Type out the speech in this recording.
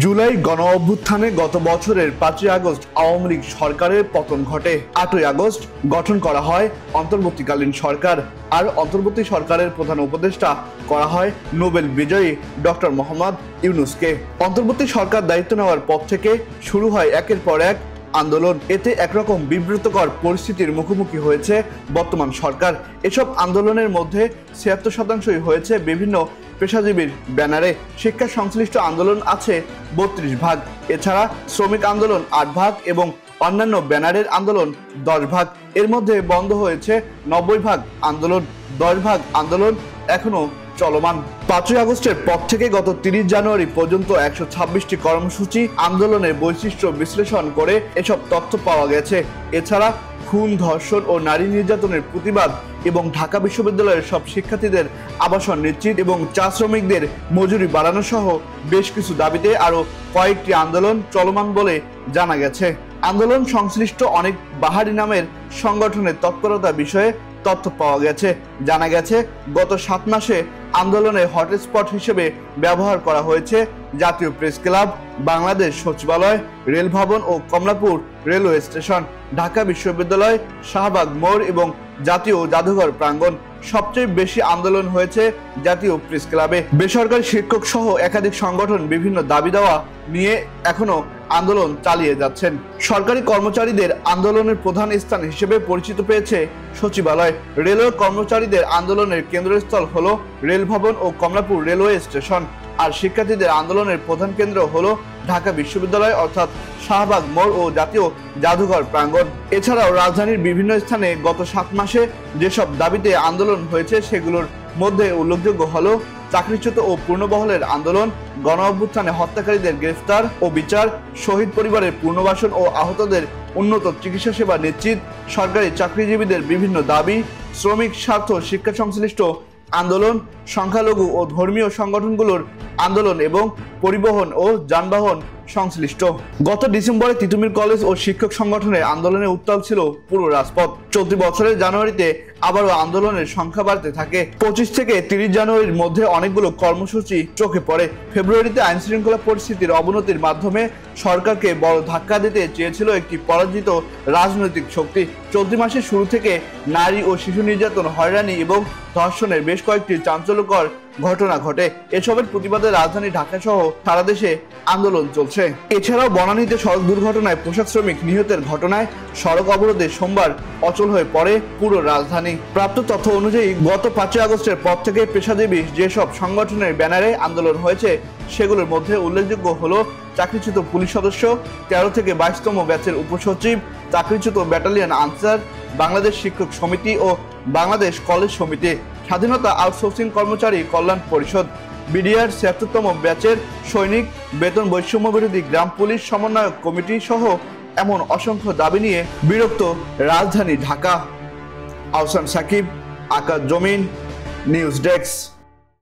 জুলাই গণঅভ্যুত্থানে গত বছরের 5ই আগস্ট আওয়ামী লীগ সরকারের পতন ঘটে। 8ই আগস্ট গঠন করা হয় অন্তর্বর্তীকালীন সরকার, আর অন্তর্বর্তী সরকারের প্রধান উপদেষ্টা করা হয় নোবেল বিজয়ী ডক্টর মোহাম্মদ ইউনূসকে। অন্তর্বর্তী সরকার দায়িত্ব নেওয়ার পর থেকে শুরু হয় একের পর এক আন্দোলন। এতে একরকম বিব্রতকর পরিস্থিতির মুখোমুখি হয়েছে বর্তমান সরকার। এসব আন্দোলনের মধ্যে 76% হয়েছে বিভিন্ন পেশাজীবীর ব্যানারে। শিক্ষা সংশ্লিষ্ট আন্দোলন আছে 32 ভাগ, এছাড়া শ্রমিক আন্দোলন 8 ভাগ এবং অন্যান্য ব্যানারের আন্দোলন 10 ভাগ। এর মধ্যে বন্ধ হয়েছে 90 ভাগ আন্দোলন, 10 ভাগ আন্দোলন এখনো চলমান। 5ই আগস্টের পর থেকে গত 30 জানুয়ারি পর্যন্ত 126টি কর্মসূচি আন্দোলনের বৈশিষ্ট্য বিশ্লেষণ করে এসব তথ্য পাওয়া গেছে। এছাড়া খুন, ধর্ষণ ও নারী নির্যাতনের প্রতিবাদ এবং ঢাকা বিশ্ববিদ্যালয়ের সব শিক্ষার্থীদের আবাসন নিশ্চিত এবং চা শ্রমিকদের মজুরি বাড়ানো সহ বেশ কিছু দাবিতে আরও কয়েকটি আন্দোলন চলমান বলে জানা গেছে। আন্দোলন সংশ্লিষ্ট অনেক বাহারি নামের সংগঠনের তৎপরতা বিষয়ে তথ্য পাওয়া গেছে। জানা গেছে গত 7 মাসে আন্দোলনের হটস্পট হিসেবে ব্যবহার করা হয়েছে জাতীয় প্রেস ক্লাব, বাংলাদেশ সচিবালয়, রেল ভবন ও কমলাপুর রেলওয়ে স্টেশন, ঢাকা বিশ্ববিদ্যালয়, শাহবাগ মোড় এবং জাতীয় জাদুঘর প্রাঙ্গণ। সবচেয়ে বেশি আন্দোলন হয়েছে জাতীয় প্রেস ক্লাবে। বেসরকারি শিক্ষক সহ একাধিক সংগঠন বিভিন্ন দাবি দেওয়া নিয়ে এখনো আন্দোলন চালিয়ে যাচ্ছেন। সরকারি কর্মচারীদের আন্দোলনের প্রধান স্থান হিসেবে পরিচিত পেয়েছে সচিবালয়। রেলওয়ে কর্মচারীদের আন্দোলনের কেন্দ্রস্থল হলো রেল ভবন ও কমলাপুর রেলওয়ে স্টেশন, আর শিক্ষার্থীদের আন্দোলনের প্রধান কেন্দ্র হলো ঢাকা বিশ্ববিদ্যালয় অর্থাৎ শাহবাগ মোড় ও জাতীয় জাদুঘর প্রাঙ্গণ। এছাড়াও রাজধানীর বিভিন্ন স্থানে গত 7 মাসে যেসব দাবিতে আন্দোলন হয়েছে সেগুলোর মধ্যে উল্লেখযোগ্য হলো চাকরিচ্যুত ও পূর্ণবহলের আন্দোলন, গণঅভ্যুত্থানে হত্যাকারীদের গ্রেফতার ও বিচার, শহীদ পরিবারের পুনর্বাসন ও আহতদের উন্নত চিকিৎসা সেবা নিশ্চিত, সরকারি চাকরিজীবীদের বিভিন্ন দাবি, শ্রমিক স্বার্থ শিক্ষা সংশ্লিষ্ট আন্দোলন, সংখ্যালঘু ও ধর্মীয় সংগঠনগুলোর আন্দোলন এবং পরিবহন ও যানবাহন সংশ্লিষ্ট। গত ডিসেম্বরে তিতুমির কলেজ ও শিক্ষক সংগঠনের আন্দোলনে উত্তাল ছিল পুরো রাজপথ। চলতি বছরের জানুয়ারিতে আবারও আন্দোলনের সংখ্যা বাড়তে থাকে। 25 থেকে 30 জানুয়ারির মধ্যে অনেকগুলো কর্মসূচি চোখে পড়ে। ফেব্রুয়ারিতে আইন শৃঙ্খলা পরিস্থিতির অবনতির মাধ্যমে সরকারকে বড় ধাক্কা দিতে চেয়েছিল একটি পরাজিত রাজনৈতিক শক্তি। চলতি মাসের শুরু থেকে নারী ও শিশু নির্যাতন, হয়রানি এবং ধর্ষণের বেশ কয়েকটি চাঞ্চল্যকর ঘটনা ঘটে। এসবের প্রতিবাদে রাজধানী ঢাকা সহ সারা দেশে আন্দোলন চলছে। এছাড়াও বনানীতে সড়ক দুর্ঘটনায় পোশাক শ্রমিক নিহতের ঘটনায় সড়ক অবরোধে সোমবার অচল হয়ে পড়ে পুরো রাজধানী। প্রাপ্ত তথ্য অনুযায়ী গত 5ই আগস্টের পর থেকে পেশাজীবী যেসব সংগঠনের ব্যানারে আন্দোলন হয়েছে সেগুলোর মধ্যে উল্লেখযোগ্য হলো চাকরিচ্যুত পুলিশ সদস্য, 13 থেকে 22তম ব্যাচের উপসচিব, চাকরিচ্যুত ব্যাটালিয়ন আনসার, বাংলাদেশ শিক্ষক সমিতি ও বাংলাদেশ কলেজ সমিতি, স্বাধীনতা আউটসোর্সিং কর্মচারী কল্যাণ পরিষদ, বিডিআর 76তম ব্যাচের সৈনিক, বেতন বৈষম্য বিরোধী গ্রাম পুলিশ সমন্বয়ক কমিটি সহ এমন অসংখ্য দাবি নিয়ে বিরক্ত রাজধানী ঢাকা। আহসান সাকিব, আকাশ জমিন, নিউজ ডেস্ক।